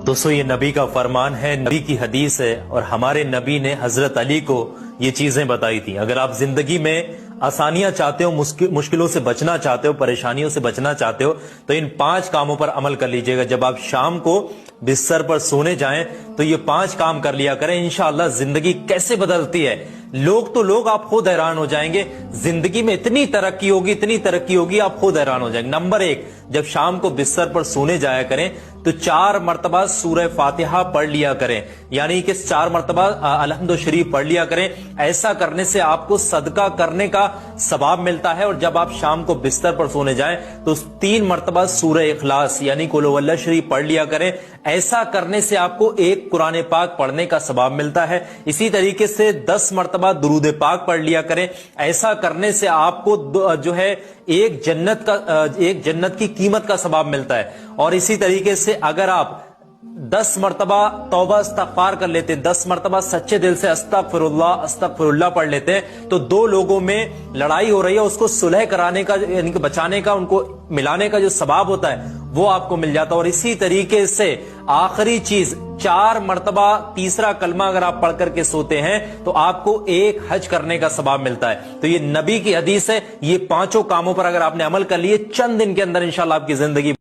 दोस्तों ये नबी का फरमान है, नबी की हदीस है और हमारे नबी ने हजरत अली को ये चीजें बताई थी। अगर आप जिंदगी में आसानियां चाहते हो, मुश्किलों से बचना चाहते हो, परेशानियों से बचना चाहते हो, तो इन 5 कामों पर अमल कर लीजिएगा। जब आप शाम को बिस्तर पर सोने जाएं तो ये 5 काम कर लिया करें। इंशाअल्लाह जिंदगी कैसे बदलती है, लोग आप खुद हैरान हो जाएंगे। जिंदगी में इतनी तरक्की होगी, इतनी तरक्की होगी, आप खुद हैरान हो जाएंगे। नंबर 1, जब शाम को बिस्तर पर सोने जाया करें तो 4 मरतबा सूरह फातिहा पढ़ लिया करें, यानी कि 4 मरतबा अलहम्दु शरीफ पढ़ लिया करें। ऐसा करने से आपको सदका करने का सवाब मिलता है। और जब आप शाम को बिस्तर पर सोने जाएं तो 3 मरतबा सूरह इखलास यानी कुल हुवल्लाह शरीफ पढ़ लिया करें। ऐसा करने से आपको एक कुरान पाक पढ़ने का सवाब मिलता है। इसी तरीके से 10 मरतबा दुरूद पाक पढ़ लिया करें। ऐसा करने से आपको जो है एक जन्नत की कीमत का सवाब मिलता है। और इसी तरीके से अगर आप 10 मरतबा तौबा इस्तगफार कर लेते हैं, 10 मरतबा सच्चे दिल से अस्तगफिरुल्लाह अस्तगफिरुल्लाह पढ़ लेते हैं, तो 2 लोगों में लड़ाई हो रही है उसको सुलह कराने का, यानी कि बचाने का, उनको मिलाने का जो सवाब होता है वो आपको मिल जाता है। और इसी तरीके से आखिरी चीज, 4 मरतबा तीसरा कलमा अगर आप पढ़ करके सोते हैं तो आपको एक हज करने का सवाब मिलता है। तो ये नबी की हदीस है। ये 5 कामों पर अगर आपने अमल कर लिए, चंद दिन के अंदर इंशाअल्लाह आपकी जिंदगी